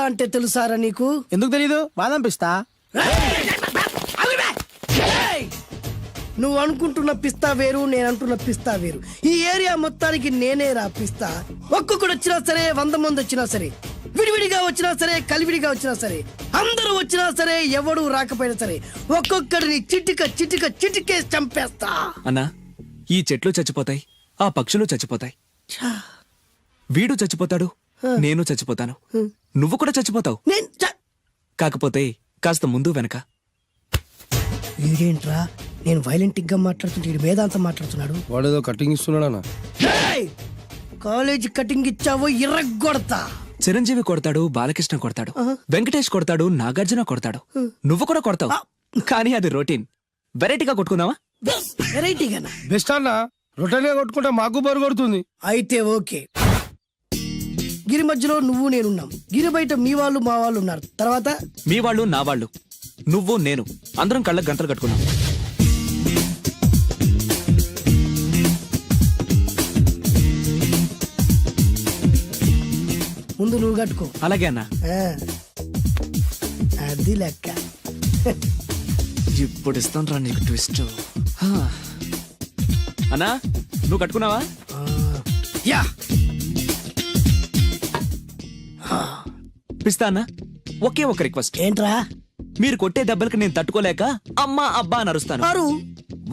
అంటే తెలుసారా నీకు? ఎందుకు తెలీదు? బాదం పిస్తా. నువ్వు అనుకుంటున్న పిస్తా వేరు, నేను అంటున్న పిస్తా వేరు. ఈ ఏరియా మొత్తానికి నేనే రా పిస్తా. ఒక్కొక్కడు వచ్చినా సరే, 100 మంది వచ్చినా సరే, విడివిడిగా వచ్చినా సరే, కలివిడిగా వచ్చినా సరే, అందరూ వచ్చినా సరే, ఎవడు రాకపోయినా సరే, ఒక్కొక్కడిని చిటికేసి చంపేస్తా. అన్నా, ఈ చెట్లు చచ్చిపోతాయి, ఆ పక్షులు చచ్చిపోతాయి, వీడు చచ్చిపోతాడు, నేను చచ్చిపోతాను, నువ్వు కూడా చచ్చిపోతావు. కాకపోతే కాస్త ముందు వెనక. వీడేంట్రా నేను వైలెంటిక్ గా మాట్లాడుతుంటే వేదాంతం మాట్లాడుతున్నాడు. వాడేదో కటింగ్ ఇస్తున్నాడా? కాలేజీ కటింగ్ ఇచ్చావో ఇర్రగొడతా. చిరంజీవి కొడతాడు, బాలకృష్ణ కొడతాడు, వెంకటేష్ కొడతాడు, నాగార్జున కొడతాడు, నువ్వు కూడా కొడతావు. కానీ అది రొటీన్. వెరైటీగా కొట్టుకుందావా? వెరైటీగానా? బెస్ట్ అన్న. రొటెన్ గా కొట్టుకుంటే మాకు బరు కొడుతుంది. అయితే ఓకే. గిరి మధ్యలో నువ్వు నేనున్నాం. గిరి బయట మీ వాళ్ళు మా వాళ్ళు ఉన్నారు. తర్వాత మీ వాళ్ళు నా వాళ్ళు, నువ్వు నేను, అందరం కళ్ళకు గంటలు కట్టుకున్నాం. ముందు నువ్వు కట్టుకో. అలాగే అన్నా. అది లెక్క. ఇప్పుడు ఇస్తాను రా నీకు ట్విస్ట్. అన్నా, నువ్వు కట్టుకున్నావా? యా. పిస్తా అన్నా, ఒకే ఒక రిక్వెస్ట్. ఏంట్రా? మీరు కొట్టే దెబ్బలకి నేను తట్టుకోలేక అమ్మా అబ్బా అని అరుస్తాను.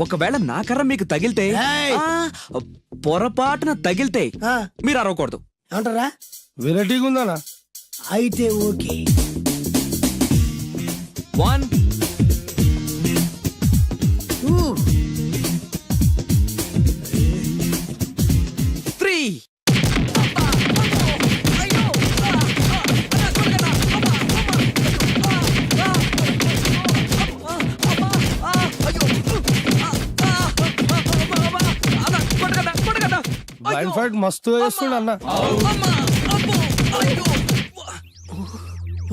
ఒకవేళ నా కర్ర మీకు తగిలితే, పొరపాటున తగిలితే మీరు అరవకూడదు. ఏమంటారా? వెరైటీగా ఉందా? అయితే ఓకే. 1 3. బ్లైండ్ ఫైట్ మస్తు వేస్తుండ అన్న.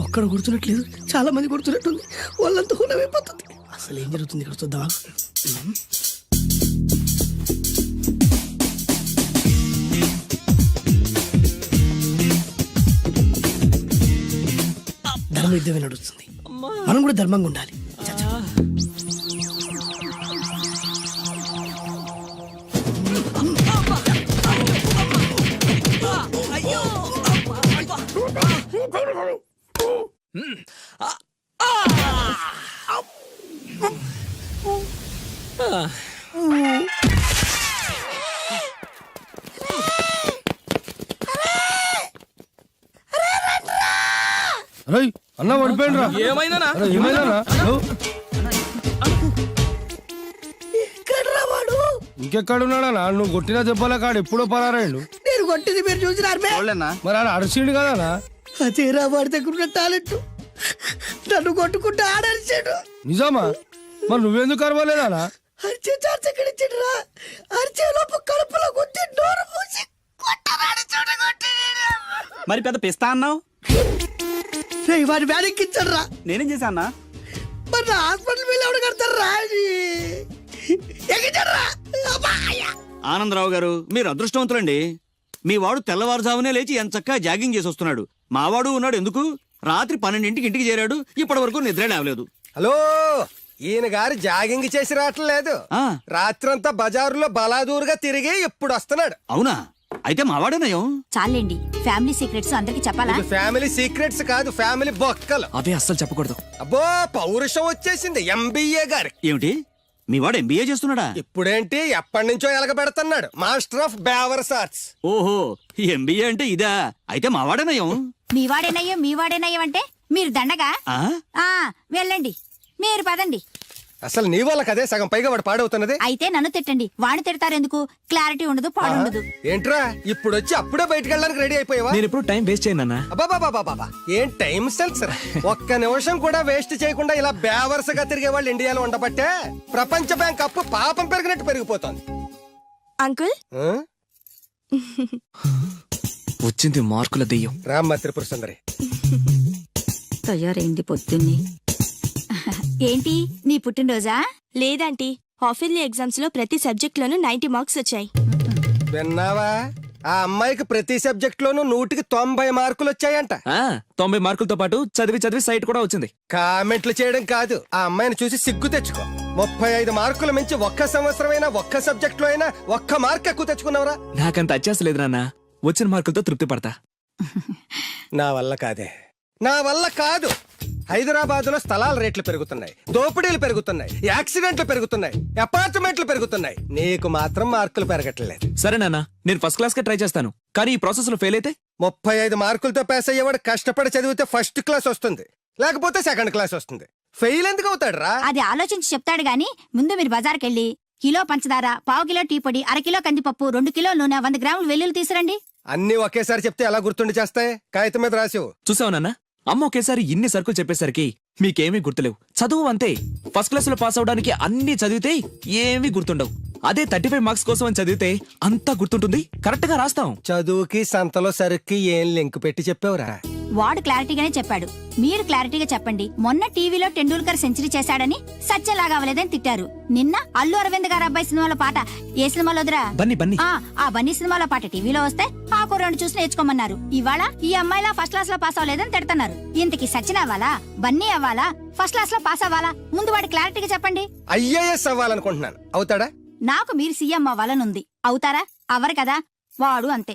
ఒక్కడు గుర్తున్నట్లేదు, చాలా మంది గుర్తున్నట్టుంది. వాళ్ళంతా హులమైపోతుంది. అసలు ఏం జరుగుతుంది ఇక్కడ చూద్దామా? ధర్మ యుద్ధమే నడుస్తుంది. మనం కూడా ధర్మంగా ఉండాలి. అన్న పడిపోయిండ్రా. ఏమైందనా? ఇంకెక్కడున్నాడా? నువ్వు కొట్టిన దెబ్బల కాడు ఎప్పుడో పరారాయండు. నేను కొట్టింది మీరు చూసినారు. మరి ఆడ అరిసిండు కదా? అదేరా వాడి దగ్గర ఉన్న టాలెంట్. నన్ను కొట్టుకుంటే ఆడరిచాడు. నిజమా? మరి నువ్వెందుకు అరవలేదా? అరిచే ఛాన్స్ ఎక్కడ ఇచ్చిండ్రా? అరిచే లోపు కడుపులో కొట్టి నోరు మూసి కొట్టరాడు చూడ కొట్టి. మరి పెద్ద పిస్తా అన్నావు. వాడి వ్యానికి ఇచ్చాడ్రా. నేనేం చేశానా? మరి హాస్పిటల్ వెళ్ళి ఎవడు కడతారా? ఆనందరావు గారు, మీరు అదృష్టవంతులండి. మీ వాడు తెల్లవారుజామునే లేచి ఎంచక్కా జాగింగ్ చేసి వస్తున్నాడు. మావాడు ఉన్నాడు ఎందుకు? రాత్రి 12ంటికి ఇంటికి చేరాడు, ఇప్పటి వరకు నిద్ర లేవలేదు. హలో, ఈయన గారు జాగింగ్ చేసి రావట్లేదు. రాత్రంతా బజారులో బలాదూరుగా తిరిగి ఇప్పుడు వస్తున్నాడు. అవునా? అయితే మావాడేనయం. చాలండి, ఫ్యామిలీ సీక్రెట్స్ అందరికి చెప్పాలా? ఫ్యామిలీ సీక్రెట్స్ కాదు, ఫ్యామిలీ బొక్కలు. అవే అస్సలు చెప్పకూడదు. అబ్బో, పౌరుషం వచ్చేసింది ఎంబీఏ గారి. ఏమిటి, మీ వాడు ఎంబీఏ చేస్తున్నాడా? ఇప్పుడేంటి, ఎప్పటి నుంచో ఎలగబెడుతున్నాడు. మాస్టర్ ఆఫ్ బేవర్స్ ఆర్ట్స్. ఓహో, ఎంబీఏ అంటే ఇదా? అయితే మావాడేనయం. మీవాడేనయ్యం అంటే మీరు దండగా. వెళ్ళండి, మీరు పదండి. అసలు నీ వాళ్ళకి అదే సగం పైగా వాడు పాడవుతున్నది. అయితే నన్ను తిట్టండి, వాడిని తిడతారెందుకు? క్లారిటీ ఉండదు, పాడుండదు. ఏంట్రా ఇప్పుడు వచ్చి అప్పుడే బయటకు వెళ్ళడానికి రెడీ అయిపోయావా? నేను ఇప్పుడు టైం వేస్ట్ చేయను. అబ్బాబాబాబాబా, ఏం టైం సెన్స్. ఒక్క నిమిషం కూడా వేస్ట్ చేయకుండా ఇలా బేవర్సగా తిరిగే వాళ్ళు ఇండియాలో ఉండబట్టే ప్రపంచ బ్యాంక్ అప్పు పాపం పెరిగినట్టు పెరిగిపోతుంది. అంకుల్, వచ్చింది మార్కుల దెయ్యం. రామ్మ త్రిపుర సుందరి. తయారైంది పొద్దున్నే. ఏంటి, నీ పుట్టినరోజా? లేదంటీ, హాఫ్ ఇయర్లీ ఎగ్జామ్స్ లో ప్రతి సబ్జెక్ట్ లోనూ 90 మార్క్స్ వచ్చాయి. విన్నావా? ఆ అమ్మాయికి ప్రతి సబ్జెక్ట్ లోనూ 100కి 90 మార్కులు వచ్చాయంట. 90 మార్కులతో పాటు చదివి చదివి సైట్ కూడా వచ్చింది. కామెంట్లు చేయడం కాదు, ఆ అమ్మాయిని చూసి సిగ్గు తెచ్చుకో. 35 మార్కులు మించి ఒక్క సంవత్సరమైనా ఒక్క సబ్జెక్ట్ లో అయినా ఒక్క మార్క్ ఎక్కువ తెచ్చుకున్నావురా? నాకంత అత్యాసలేదు నాన్న, వచ్చిన మార్కులతో తృప్తి పడతా. నా వల్ల కాదే, నా వల్ల కాదు. హైదరాబాద్ లో స్థలాల రేట్లు పెరుగుతున్నాయి, దోపిడీలు పెరుగుతున్నాయి, యాక్సిడెంట్లు పెరుగుతున్నాయి, అపార్ట్మెంట్లు పెరుగుతున్నాయి. నీకు మాత్రం మార్కులు పెరగట్లేదు. సరే నాన్న, నేను ఫస్ట్ క్లాస్ కే ట్రై చేస్తాను, కానీ ఈ ప్రాసెస్ లో ఫెయిల్ అయితే 35 మార్కులతో పాస్ అయ్యేవాడు కష్టపడి చదివితే ఫస్ట్ క్లాస్ వస్తుంది, లేకపోతే సెకండ్ క్లాస్ వస్తుంది. ఫెయిల్ ఎందుకు అవుతాడు రా? అది ఆలోచించి చెప్తాడు గాని ముందు మీరు బజార్కెళ్ళి కిలో పంచదార, పావు కిలో టీ పొడి, అరకిలో కందిపప్పు, 2 కిలోల నూనె, 100 గ్రాములు వెల్లుల్లి తీసురండి. అన్ని ఒకేసారి చెప్తే ఎలా గుర్తుండి చేస్తాయి? కాగితం మీద రాసివు. చూసావు నాన్న, అమ్మ ఒకేసారి ఇన్ని సరుకులు చెప్పేసరికి మీకేమీ గుర్తులేవు. చదువు అంతే, ఫస్ట్ క్లాస్ లో పాస్ అవడానికి అన్ని చదివితే ఏమీ గుర్తుండవు. అదే 35 మార్క్స్ కోసం అని చదివితే అంతా గుర్తుంటుంది, కరెక్ట్ గా రాస్తాం. చదువుకి సంతలో సరుక్కి ఏం లింక్ పెట్టి చెప్పావురా? వాడు క్లారిటీగానే చెప్పాడు, మీరు క్లారిటీగా చెప్పండి. మొన్న టీవీలో టెండూల్కర్ సెంచరీ చేశాడని సత్యలాగా అవ్వలేదని తిట్టారు. నిన్న అల్లు అరవింద్ గారు అబ్బాయి సినిమాలో పాట ఏ సినిమాలో వదిరా? బన్నీ ఆ బన్నీ సినిమాలో పాట టీవీలో వస్తే ఆ కుర్రాడు చూసి నేర్చుకోమన్నారు. ఇవాళ ఈ అమ్మాయిలా ఫస్ట్ క్లాస్ లో పాస్ అవ్వలేదని తిడతారు. ఇంతకి సచిన్ అవ్వాలా, బన్నీ అవ్వాలా, ఫస్ట్ క్లాస్ లో పాస్ అవ్వాలా? ముందు వాడి క్లారిటీగా చెప్పండి. ఐఏఎస్ అవ్వాలనుకుంటున్నాను, అవుతాడా? నాకు మీరు సీఎం అవ్వాలనుంది, అవుతారా? అవ్వరు కదా, వాడు అంతే.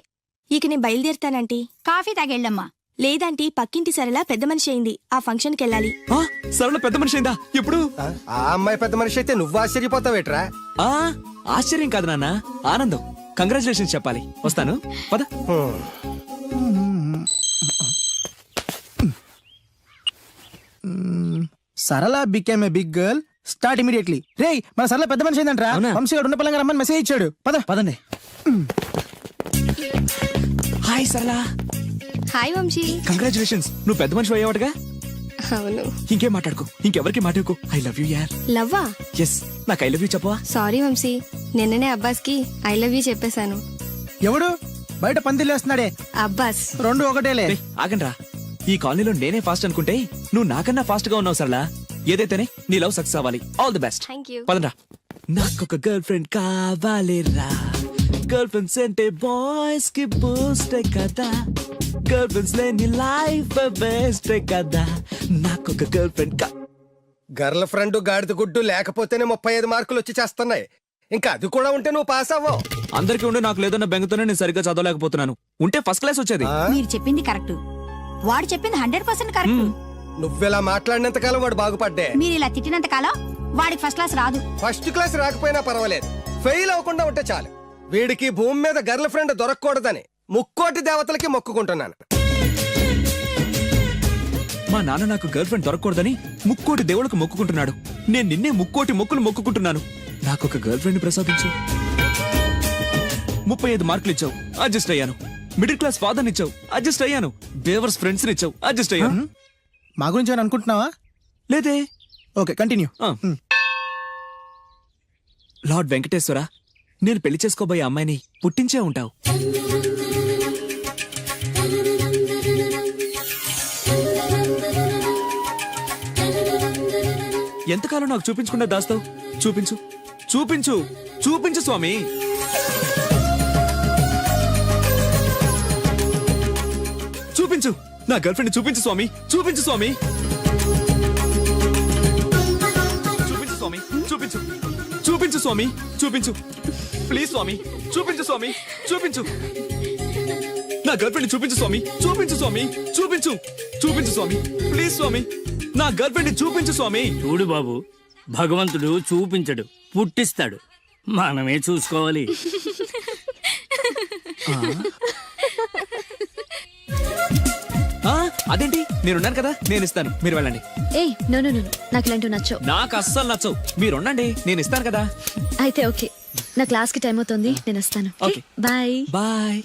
ఇక నేను బయలుదేరుతానంటీ. కాఫీ తాగెళ్ళమ్మా. లేదంటీ, పక్కింటి సరళ పెద్ద మనిషి అయింది, ఆ ఫంక్షన్ కి వెళ్ళాలి. సరళ పెద్ద మనిషి అయిందా? ఇప్పుడు ఆ అమ్మాయి పెద్ద మనిషి అయితే నువ్వు ఆశ్చర్యపోతావేట్రా? ఆశ్చర్యం కాదు నాన్న, ఆనందం. కంగ్రాచులేషన్స్ చెప్పాలి. వస్తాను, పద. Sarala became a big girl, start immediately. రేయ్, మన సరళ పెద్ద మనిషి ఏంటంట్రా? అవునా? వంశీ గారు ఉన్న పలంగా రమ్మని మెసేజ్ ఇచ్చాడు. పదండి. హాయ్ సరళ. హాయ్ వంశీ. కంగ్రాచులేషన్స్, నువ్వు పెద్ద మనిషి అయ్యావటగా. అవును. ఇంకేం మాట్లాడుకో, ఇంకెవరికి మాట్లాడుకో. ఐ లవ్ యూ యార్. లవ్వా? ఎస్, నాకు ఐ లవ్ యూ చెప్పవా? సారీ వంశీ, నిన్ననే అబ్బాస్ కి ఐ లవ్ యూ చెప్పేశాను. ఎవడు బయట పందిలేస్తున్నాడే? అబ్బాస్. రెండు ఒకటేలే. ఆగండ్రా, ఈ కాలనీలో నేనే ఫాస్ట్ అనుకుంటే నువ్వు నాకన్నా ఫాస్ట్ గా ఉన్నావు సరళ. ఏదైతేనే నీ లవ్ సక్సెస్ అవ్వాలి. All the best. Thank you. పదండ్రా. నాకొక గర్ల్ ఫ్రెండ్ కావాలిరా, గర్ల్ ఫ్రెండ్స్ అంటే బాయ్స్ కి బూస్ట్ కదా, గర్ల్ ఫ్రెండ్స్ లేని లైఫ్ బెస్ట్ కదా. నాకొక గర్ల్ ఫ్రెండ్ గర్ల్ ఫ్రెండ్ గాడిద గుడ్డు లేకపోతేనే 35 మార్కులు వచ్చి చేస్తున్నాయి. ఇంకా అది కూడా ఉంటే నువ్వు పాస్ అవ్వవు. అందరికీ ఉండి నాకు లేదన్న బెంగతోనే నేను సరిగ్గా చదవలేకపోతున్నాను. ఉంటే ఫస్ట్ క్లాస్ వచ్చేది. మీరు చెప్పింది కరెక్ట్, వాడు చెప్పింది 100% కరెక్ట్. నువ్వెలా మాట్లాడినంత కాలం వాడు బాగుపడ్డే. మీరు ఇలా తిట్టినంత కాలం వాడికి ఫస్ట్ క్లాస్ రాదు. ఫస్ట్ క్లాస్ రాకపోయినా పర్వాలేదు, ఫెయిల్ అవ్వకుండా ఉంటే చాలు. వీడికి భూమి మీద గర్ల్ ఫ్రెండ్ దొరకకూడదని ముక్కోటి దేవతలకి మొక్కుకుంటున్నాను. మా నాన్న నాకు గర్ల్ ఫ్రెండ్ దొరకకూడదని ముక్కోటి దేవుళ్ళకు మొక్కుకుంటున్నాడు. నేను నిన్నే ముక్కోటి మొక్కులు మొక్కుకుంటున్నాను. నాకు ఒక గర్ల్ ఫ్రెండ్ ప్రసాదించు. 35 మార్కులు ఇచ్చావు, అడ్జస్ట్ అయ్యాను. మిడిల్ క్లాస్ ఫాదర్ ఇచ్చావు, అడ్జస్ట్ అయ్యాను. బేవర్స్ ఫ్రెండ్స్ ఇచ్చావు, అడ్జస్ట్ అయ్యాను. మా గురించి ఏమైనా అనుకుంటున్నావా? లేదే. Okay, continue. లార్డ్ వెంకటేశ్వర, నేను పెళ్లి చేసుకోబోయే అమ్మాయిని పుట్టించే ఉంటావు. ఎంతకాలం నాకు చూపించకుండా దాస్తావు? చూపించు, చూపించు, చూపించు స్వామి. చూపించు, నా గర్ల్ ఫ్రెండ్ చూపించు స్వామి, చూపించు స్వామి. చూపించు స్వామి, చూపించు, చూపించు స్వామి, చూపించు. ప్లీజ్ స్వామి, చూపించు స్వామి, చూపించు. నా గర్ల్ ఫ్రెండ్ చూపించు స్వామి, చూపించు స్వామి, చూపించు, చూపించు స్వామి. ప్లీజ్ స్వామి, నా గర్ల్ ఫ్రెండ్ చూపించు స్వామి. చూడు బాబు, భగవంతుడు చూపించడు, పుట్టిస్తాడు. మనమే చూసుకోవాలి. అదేంటి, నేనున్నాను కదా, నేను ఇస్తాను, మీరు వెళ్ళండి. ఏయ్, నో నో నో, నాకు ఇలాంటివి నచ్చవు. నాకు అస్సలు నచ్చవు. మీరు ఉండండి, నేను ఇస్తాను కదా. అయితే ఓకే, నా క్లాస్ కి టైం అవుతుంది, నేను వస్తాను. ఓకే. బాయ్. బాయ్.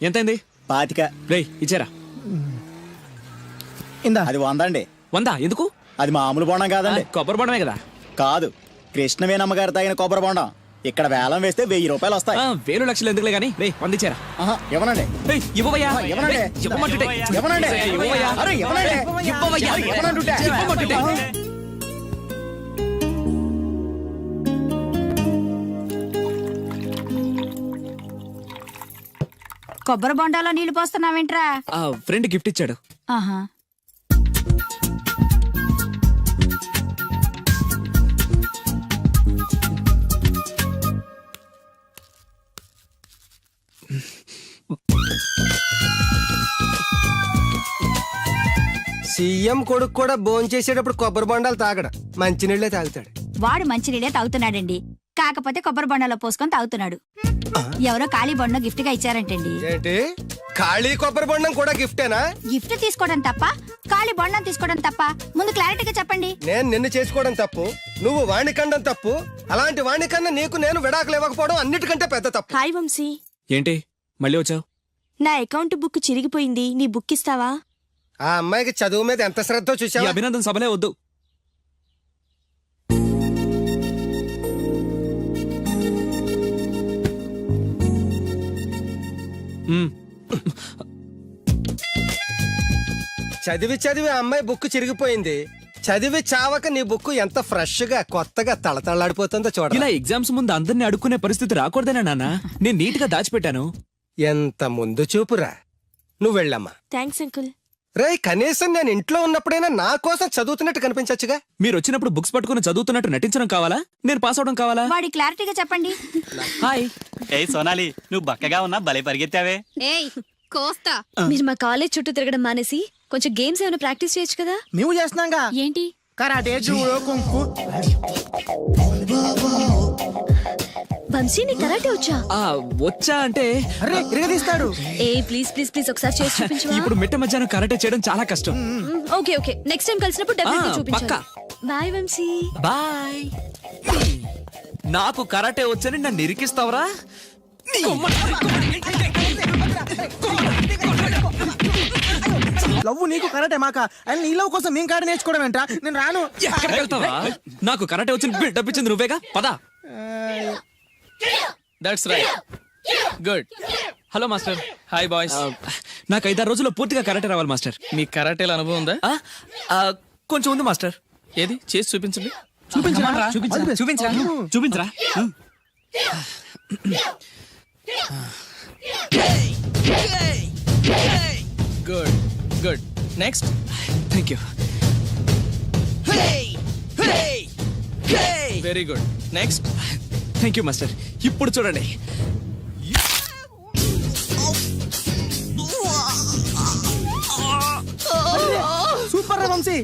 ఎంతైంది? 25. రేయ్, ఇచ్చారా? ఇందా. అది 100 అండి. 100 ఎందుకు? అది మామూలు బోండం కాదండి. కొబ్బరి బొండమే కదా. కాదు, కృష్ణవేణమ్మ గారు తాగిన కొబ్బరి బోండం. ఇక్కడ వేలం వేస్తే 1000 రూపాయలు వస్తాయి. 1000 లక్షలు ఎందుకులే గానీ, రే 100 ఇచ్చారా? ఆహా, ఇవ్వనండి. రేయ్, ఇవ్వవయ్యా. ఇవ్వనండి. రేయ్, ఇవ్వమంటుంటే. ఇవ్వనండి. ఇవ్వవయ్యా. అరే, ఇవ్వనండి. ఇవ్వవయ్యా. ఇవ్వనంటుంటే. ఇవ్వమంటుంటే. కొబ్బరి బొండాలో నీళ్లు పోస్తున్నావేంట్రా? ఆ ఫ్రెండ్ గిఫ్ట్ ఇచ్చాడు. ఆహా. సీఎం కొడుకు కూడా భోంచేసేటప్పుడు కొబ్బరి బొండాలు తాగడు, మంచినీళ్ళే తాగుతాడు. వాడు మంచినీళ్ళే తాగుతున్నాడండి, కాకపోతే కొబ్బరి బొండాలో పోసుకొని తాగుతున్నాడు. ఎవరో ఖాళీ బొండం గిఫ్ట్ గా ఇచ్చారంటండి. ఏంటి, ఖాళీ కొబ్బరి బొండం కూడా గిఫ్టేనా? గిఫ్ట్ తీసుకోవడం తప్ప, ఖాళీ బొండం తీసుకోవడం తప్ప? ముందు క్లారిటీగా చెప్పండి. నేను నిన్ను చేసుకోవడం తప్పు, నువ్వు వాణ్ణి కండం తప్పు. అలాంటి వాణ్ణి కన్నా నీకు నేను విడాకులు ఇవ్వకపోవడం అన్నిటికంటే పెద్ద తప్పు. హాయ్ వంశీ, ఏంటి మళ్ళీ వచ్చావు? నా అకౌంట్ బుక్ చిరిగిపోయింది, నీ బుక్ ఇస్తావా? ఆ అమ్మాయికి చదువు మీద ఎంత శ్రద్ధ ఈ చూసావా? అభినందన సభలే వద్దు. చదివి చదివి ఆ అమ్మాయి బుక్ చిరిగిపోయింది. చదివి చావక నీ బుక్ ఎంత ఫ్రెష్ గా కొత్తగా తళతళలాడిపోతుందో చూడ. ఇలా ఎగ్జామ్స్ ముందు అందరినీ అడుక్కునే పరిస్థితి రాకూడదేనా నాన్న? నేను నీట్ గా దాచిపెట్టాను. ఎంత ముందు చూపురా. నువ్వు వెళ్ళమ్మా. Thanks uncle. రేయ్, కనీసం నేను ఇంట్లో ఉన్నప్పుడైనా నా కోసం చదువుతున్నట్టు కనిపించచ్చుగా. మీరు వచ్చినప్పుడు బుక్స్ పట్టుకుని చదువుతున్నట్టు నటించడం కావాలా, నేను పాస్ అవడం కావాలా? వాడి క్లారిటీగా చెప్పండి. హాయ్. ఏ సోనాలి, నువ్వు బక్కగా ఉన్నా భలే పరిగెత్తావే. ఏయ్ కోస్తా. మీరు మా కాలేజ్ చుట్టూ తిరగడం మానేసి కొంచెం గేమ్స్ ఏమైనా ప్రాక్టీస్ చేయొచ్చు కదా? మేము చేస్తున్నాంగా. ఏంటి? Karate, judo, kung fu. వంశీ నీ కరాటే వచ్చా? వచ్చా అంటే అరే ఇరగదీస్తాడు. ఏ ప్లీజ్ ప్లీజ్ ప్లీజ్ ఒకసారి చేసి చూపించవా? ఇప్పుడు మిట్ట మధ్యాహ్నం కరాటే చేయడం చాలా కష్టం. ఓకే ఓకే, నెక్స్ట్ టైం కలిసినప్పుడు డెఫినెట్లీ చూపించాలి. పక్కా. బాయ్ వంశీ. బాయ్. నాకు కరాటే వచ్చని నన్ను ఇరికిస్తావరా? లవ్వు నీకు కరాటే మాక అని నీ లవ్ కోసం మేము కరాటే నేర్చుకోవడం ఏంట్రా? నేను రాను. ఎక్కడికి వెళ్తావా? నాకు కరాటే వచ్చి బిల్డప్ ఇచ్చింది నువ్వేగా, పదా. That's right, good. Hello master. Hi boys. నాకు 5-6 రోజుల్లో పూర్తిగా కరాటే రావాలి మాస్టర్. మీ కరాటేల అనుభవం ఉందా? కొంచెం ఉంది మాస్టర్. ఏది చేసి చూపించండి. చూపించరా. Good good. Next. Thank you. Very good. Next. Thank you master. ఇప్పుడు చూడండి. సూపర్ రా వంశీ.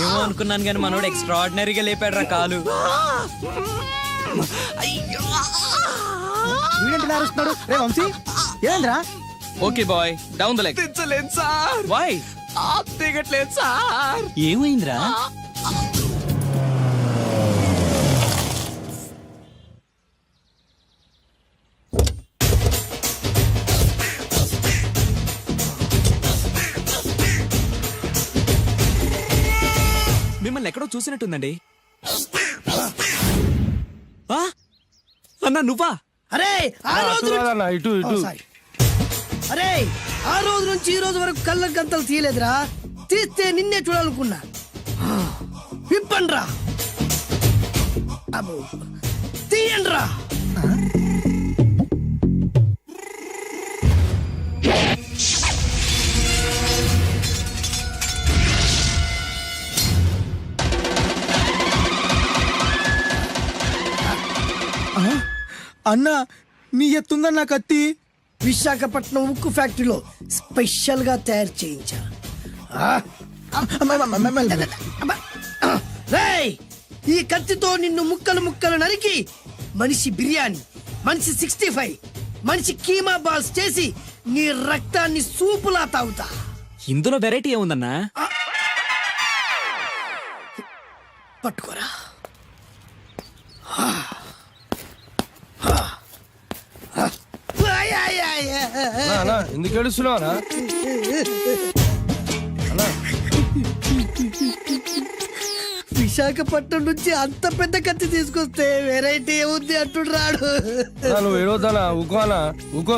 ఏమో అనుకున్నాను కానీ మనోడు ఎక్స్ట్రాడినరీగా లేపాడు రా కాలు. వీడేంటి నారుస్తున్నాడు? రే వంశీ ఏంద్రా? Okay boy, down the leg. తెచ్చలేదు సార్. వై? దిగట్లేదు సార్. ఏమైందిరా? మిమ్మల్ని ఎక్కడో చూసినట్టుందండి. అన్నా నువ్వా? అరే ఆ రోజు అన్న ఇటు ఇటు. సారీ. అరే ఆ రోజు నుంచి ఈ రోజు వరకు కళ్ళ గంతలు తీయలేదురా. తీస్తే నిన్నే చూడాలనుకున్నా. విప్పండ్రా. అబ్బో తీయండ్రా. అన్నా నీ ఎత్తుందన్న కత్తి. విశాఖపట్నం ఉక్కు ఫ్యాక్టరీలో స్పెషల్ గా తయారు చేయించా. రేయ్, ఈ కత్తితో నిన్ను ముక్కలు ముక్కలు నరికి మనిషి బిర్యానీ, మనిషి 65, మనిషి కీమా బాల్స్ చేసి నీ రక్తాన్ని సూపులా తాగుతా. ఇందులో వెరైటీ ఏముందన్నా? పట్టుకోరా. అన్నా ఎందుకు ఏడుస్తున్నావా? విశాఖపట్నం నుంచి అంత పెద్ద కత్తి తీసుకొస్తే వెరైటీ ఏముంది అంటుడు రాడు. నువ్వు ఏడవద్దానా? ఊకో అన్నా, ఊకో.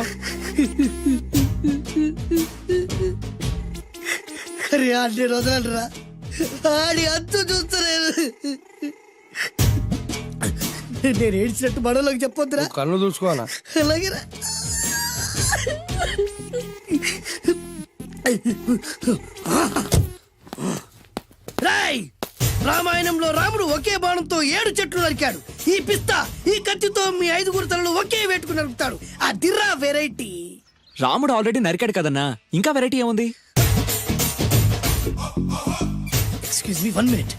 అరే అన్ని రోజులరా ఆడి అంతు చూస్తలేదు. నేను ఏడ్చినట్టు బడలోకి చెప్పొద్దురా. నువ్వు కళ్ళు చూసుకోనా? అలాగేరా. రాయ్, రామాయణంలో రాముడు ఒకే బాణంతో 7 చెట్లు నరికాడు. ఈ పిస్తా ఈ కత్తితో మీ 5 తలలు ఒకే వేటుకు నరుకుతాడు. ఆ దిర్రా వెరైటీ. రాముడు ఆల్రెడీ నరికాడు కదన్నా, ఇంకా వెరైటీ ఏముంది? Excuse me 1 minute.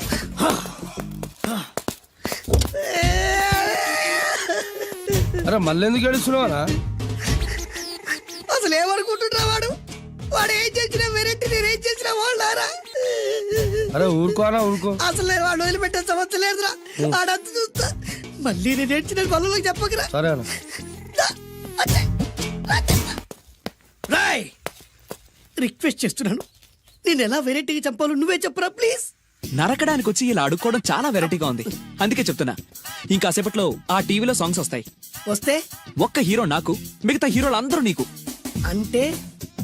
అరే మళ్ళీ ఎందుకు ఏడుస్తున్నావా? అసలు ఏమనుకుంటున్నా వాడు? వాడు ఏం చేసినా వెరైటీ, నేనేం చేసినా వాళ్ళారా? అరే ఊరుకోనా, ఊరుకో. అసలు నేను వాడు వదిలిపెట్టే సమస్య లేదురా. ఆడంత చూస్తా. మళ్ళీ నేను ఏడ్చిన పనులకు చెప్పకరా. సరే అన్న. రాయ్, రిక్వెస్ట్ చేస్తున్నాను, నేను ఎలా వెరైటీగా చంపాలో నువ్వే చెప్పరా ప్లీజ్. నరకడానికి వచ్చి ఇలా అడుక్కోవడం చాలా వెరైటీగా ఉంది, అందుకే చెప్తున్నా. ఇంకాసేపట్లో ఆ టీవీలో సాంగ్స్ వస్తాయి. వస్తే ఒక్క హీరో నాకు, మిగతా హీరోలు అందరూ నీకు. అంటే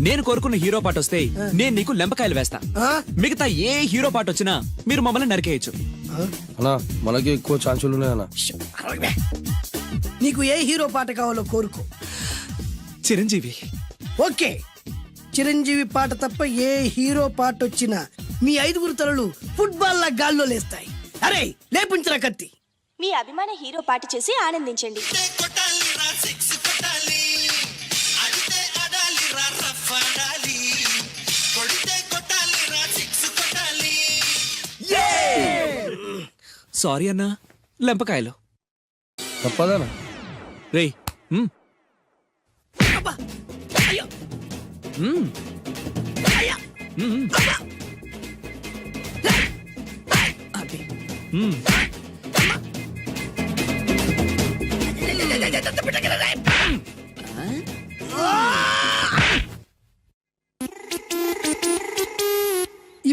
నేను కోరుకున్న హీరో పాట వస్తే నేను నీకు లెంపకాయలు వేస్తా. ఆ? మిగతా ఏ హీరో పాట వచ్చినా మీరు మమ్మల్ని నరికేయచ్చు. అన్నా మనకి ఎక్కువ ఛాన్సులు ఉన్నాయన్నా. అరవై. నీకు ఏ హీరో పాట కావాలో కోరుకో. చిరంజీవి. ఓకే, చిరంజీవి పాట తప్ప ఏ హీరో పాట వచ్చినా మీ 5 తలలు ఫుట్బాల్ లా గాల్లో లేస్తాయి. అరే లేపుంచరా కత్తి. మీ అభిమాన హీరో పాట చేసి ఆనందించండి. సారీ అన్నా, లెంపకాయలు. తప్పదనా? రేయ్ అబ్బా! అయ్యో! అయ్యా! అది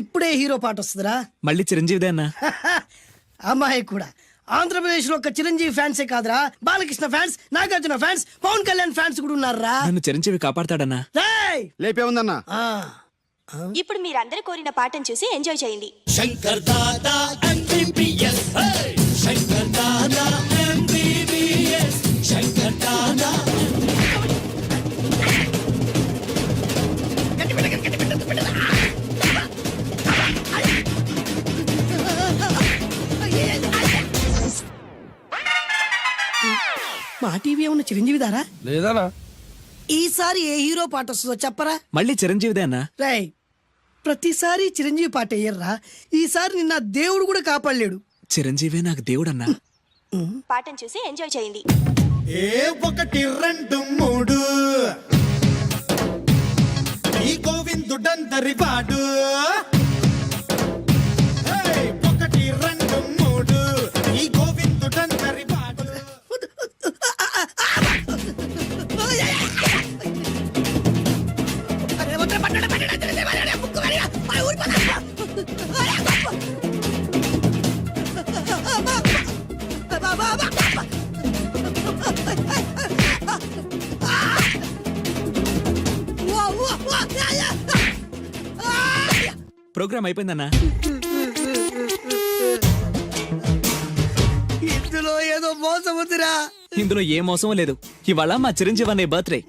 ఇప్పుడే హీరో పాట వస్తుందిరా. మళ్ళీ చిరంజీవిదే అన్నా. అమ్మాయి కూడా ఆంధ్రప్రదేశ్ లో ఒక చిరంజీవి ఫ్యాన్సే కాదురా, Balakrishna fans, Nagarjuna fans, Pawan Kalyan fans కూడా ఉన్నారా. నన్ను చిరంజీవి కాపాడతాడన్నా. రేయ్! లేపే ఉందన్నా. ఆ, ఇప్పుడు మీరందరూ కోరిన పాటను చూసి ఎంజాయ్ చేయండి. మా టీవీ ఏమన్నా చిరంజీవి దారా? లేదనా? ఈసారి ఏ హీరో పాట వస్తుందో చెప్పరా. మళ్ళీ చిరంజీవిదే అన్నా. రేయ్, ప్రతిసారి చిరంజీవి పాట వేయర్రా. ఈసారి నిన్న దేవుడు కూడా కాపాడలేడు. చిరంజీవే నాకు దేవుడన్నా. పాటను చూసి ఎంజాయ్ చేయండి. 1 2 3 ఈ గోవిందుడందరి వాడు. 1 2 3 ఈ గోవిందుడందరి వాడు. ప్రోగ్రామ్ అయిపోయిందన్నా. ఇందులో ఏదో మోసం ఉందిరా. ఇందులో ఏ మోసం లేదు. ఇవాళ మా చిరంజీవి అనే బర్త్డే.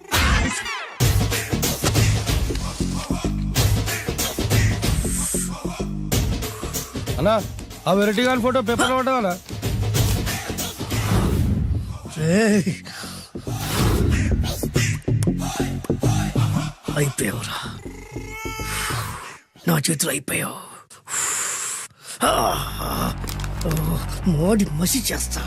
అన్నా ఆ వెరైటీ గాని ఫోటో పేపర్ పట్టా. అయిపోయావురా, నా చేతులు అయిపోయావు. మోడి మసి చేస్తా.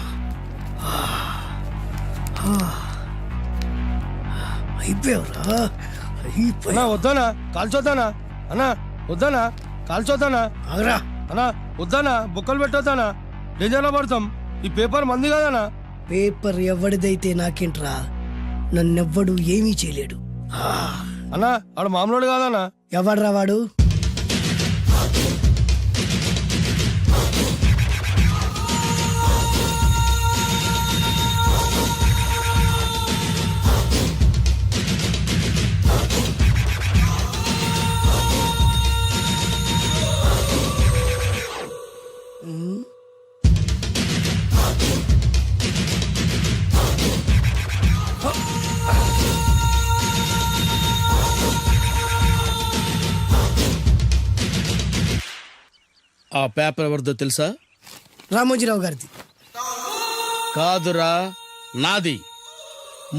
అయిపోయావురా, అన్నా వద్దానా? కాల్చొద్దానా? అన్నా వద్దానా? కాల్చొద్దానా? ఆగరా. అన్నా వద్దానా? బుక్కలు పెట్టొద్దానా? డేంజర్లో పడతాం. ఈ పేపర్ మంది కదనా? పేపర్ ఎవడిదైతే నాకేంట్రా, నన్నెవ్వడు ఏమీ చేయలేడు. అన్నా ఆడు మామూలు కాదన్నా. ఎవడ్రా వాడు? ఆ పేపర్ ఎవరిదో తెలుసా? రామోజీరావు గారిది. కాదురా, నాది.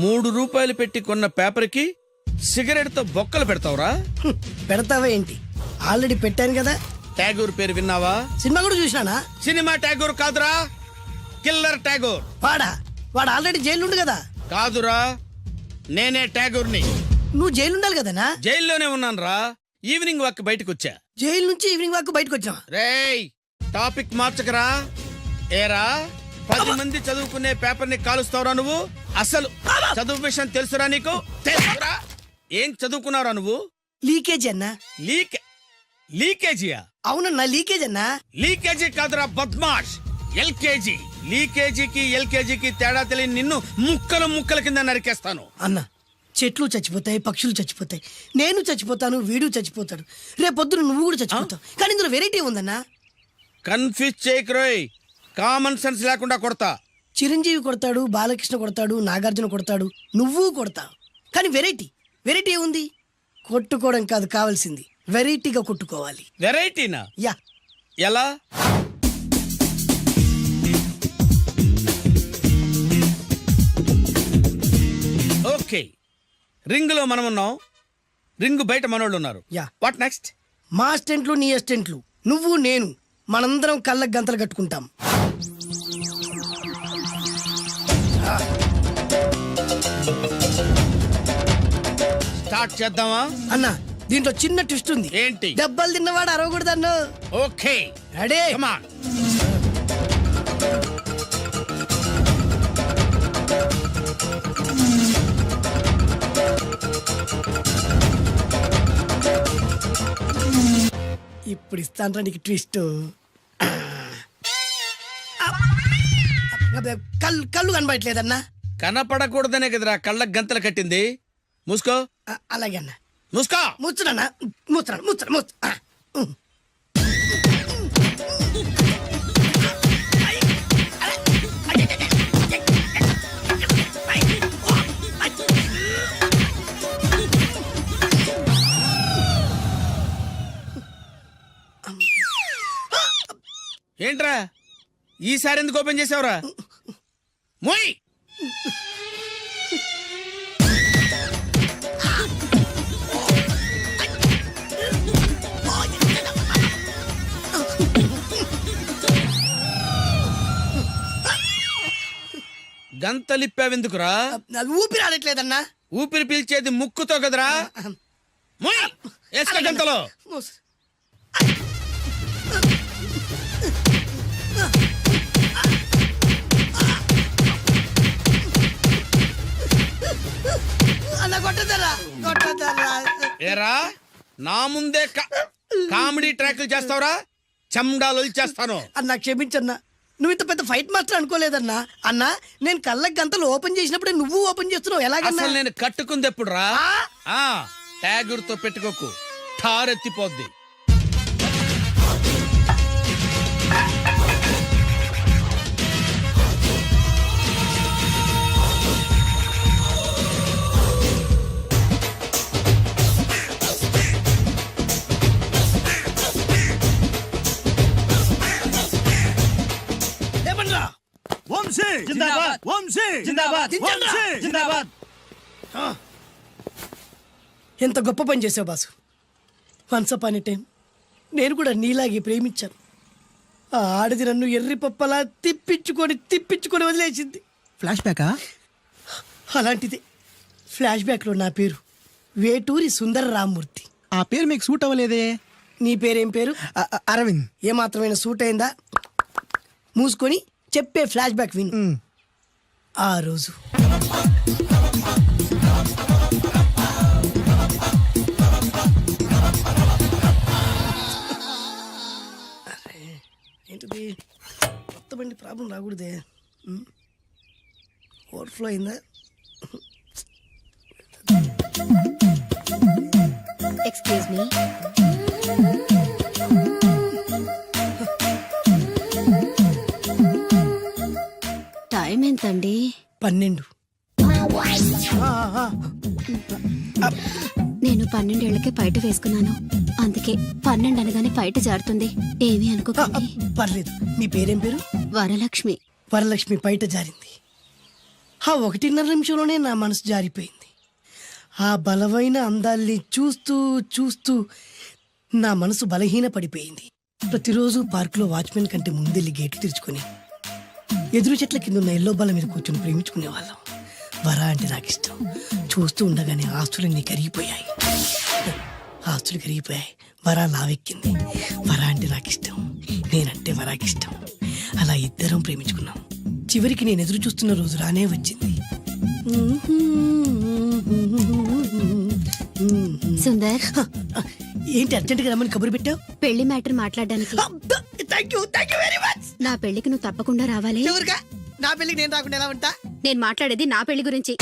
3 రూపాయలు పెట్టి కొన్న పేపర్కి సిగరెట్ తో బొక్కలు పెడతావురా? పెడతావా ఏంటి? ఆల్రెడీ పెట్టాను కదా. ట్యాగూర్ పేరు విన్నావా? సినిమా కూడా చూసినానా? సినిమా ట్యాగూర్ కాదురా, కిల్లర్ ట్యాగూర్. వాడు ఆల్రెడీ జైలు ఉండు కదా. కాదురా, నేనే ట్యాగూర్ని. నువ్వు జైలు ఉండాలి కదనా? జైల్లోనే ఉన్నాను రా. ఈవినింగ్ వాక్ బయటకు వచ్చా. జైలు నుంచి ఈవినింగ్ వాక్ బయటకు వచ్చా. రేయ్, టాపిక్ మార్చకరా. ఏరా, 10 మంది చదువుకునే పేపర్ ని కాలుస్తావురా నువ్వు? అసలు చదువు విషయం తెలుసురా నీకు? తెలుసురా? ఏం చదువుకున్నారా నువ్వు? లీకేజీ అన్నా. లీకేజీయా? అవునన్నా, లీకేజ్ అన్నా. లీకేజీ కాదురా బద్మాష్, ఎల్కేజీ. లీకేజీకి ఎల్కేజీకి తేడా తెలియని నిన్ను ముక్కలు ముక్కల కింద నరికేస్తాను. అన్నా, చెట్లు చచ్చిపోతాయి, పక్షులు చచ్చిపోతాయి, నేను చచ్చిపోతాను, వీడు చచ్చిపోతాడు, రేపొద్దున నువ్వు కూడా చచ్చిపోతావు. కానీ ఇందులో వెరైటీ ఉందన్నా. కన్ఫ్యూజ్ చేయకురోయ్, కామన్ సెన్స్ లేకుండా కొడతా. చిరంజీవి కొడతాడు, బాలకృష్ణ కొడతాడు, నాగార్జున కొడతాడు, నువ్వు కొడతావు. కానీ వెరైటీ ఉంది. కొట్టుకోవడం కాదు కావాల్సింది, వెరైటీగా కొట్టుకోవాలి. వెరైటీనా? యా. ఎలా? ఓకే, రింగ్ లో మనం ఉన్నాం, రింగ్ బయట మనోళ్ళు ఉన్నారు. యా. What next? మా అసిస్టెంట్లు, నీ అసిస్టెంట్లు, నువ్వు నేను, మనందరం కళ్ళకు గంతలు కట్టుకుంటాం. స్టార్ట్ చేద్దామా? అన్నా, దీంట్లో చిన్న ట్విస్ట్ ఉంది. ఏంటి? దెబ్బలు తిన్నవాడు అరవకూడదు అన్న. Okay, ready? Come on. ఇప్పుడు ఇస్తాను నీకు ట్విస్ట్. కళ్ళు కనబడట్లేదన్నా. కనపడకూడదనే కదరా కళ్ళకు గంతలు కట్టింది. మూసుకో. అలాగే అన్న. మూసుకో. ముచ్చునన్నా, ముచ్చున. ఏంట్రా ఈసారి ఎందుకు ఓపెన్ చేసావురా? మోయ్. గంతలిప్పావెందుకురా? ఊపిరి ఆడట్లేదన్నా. ఊపిరి పీల్చేది ముక్కుతో కదరా. మోయ్, వేసుకో గంతలో. ఏరా, నా ముందే కామెడీ ట్రాక్లు చేస్తావురా? చెమ్డాలు చేస్తాను. అన్నా క్షమించన్నా, నువ్వు ఇంత పెద్ద ఫైట్ మాస్టర్ అనుకోలేదన్నా. అన్నా, నేను కళ్ళకి గంతలు ఓపెన్ చేసినప్పుడే నువ్వు ఓపెన్ చేస్తున్నావు. ఎలాగన్నా? అసలు నేను కట్టుకుంది ఎప్పుడు రా? ట్యాగుర్తో పెట్టుకోకు, ఠారెత్తిపోద్ది. ఎంత గొప్ప పని చేసావు boss. Once upon a time నేను కూడా నీలాగే ప్రేమించాను. ఆ ఆడది నన్ను ఎర్రి పప్పలా తిప్పించుకొని వదిలేసింది. ఫ్లాష్ బ్యాకా? అలాంటిది ఫ్లాష్ బ్యాక్లో నా పేరు వేటూరి సుందర రామ్మూర్తి. ఆ పేరు మీకు సూట్ అవ్వలేదే. నీ పేరేం పేరు? అరవింద్. ఏమాత్రమైన సూట్ అయిందా? మూసుకొని చెప్పే ఫ్లాష్ బ్యాక్ విను. ఆ రోజు ఏంటిది? కొత్త బండి ప్రాబ్లం రాకూడదే. ఓవర్ఫ్లో అయిందా? Excuse me. టైం ఎంతండి? 12. నేను 12 ఏళ్లకే పైట వేసుకున్నాను. అందుకే 12 అనగానే పైట జారుతుంది. ఏమీ అనుకోకండి. పర్లేదు. మీ పేరేం పేరు? వరలక్ష్మి. వరలక్ష్మి పైట జారింది. ఆ 1.5 నిమిషంలోనే నా మనసు జారిపోయింది. ఆ బలమైన అందాల్ని చూస్తూ చూస్తూ నా మనసు బలహీన పడిపోయింది. ప్రతిరోజు పార్కులో వాచ్మెన్ కంటే ముందెళ్ళి గేట్లు తెరుచుకొని ఎదురు చెట్ల కింద ఉన్న ఎల్లో బల్ల మీద కూర్చొని ప్రేమించుకునేవాళ్ళం. వరా అంటే నాకు ఇష్టం. చూస్తూ ఉండగానే ఆస్తులన్నీ కరిగిపోయాయి. వరా లావెక్కింది. వరా అంటే నాకు ఇష్టం, నేనంటే వరాకి ఇష్టం. అలా ఇద్దరం ప్రేమించుకున్నాం. చివరికి నేను ఎదురు చూస్తున్న రోజు రానే వచ్చింది. సుందర్, ఏంటి అర్జెంట్ గా రమ్మని కబురు పెట్టావు? పెళ్లి మ్యాటర్ మాట్లాడడానికి. Thank you very much. నా పెళ్లికి నువ్వు తప్పకుండా రావాలి. ఎవరుగా? నా పెళ్లికి నేను రాకుండా ఎలా ఉంటా? నేను మాట్లాడేది నా పెళ్లి గురించి.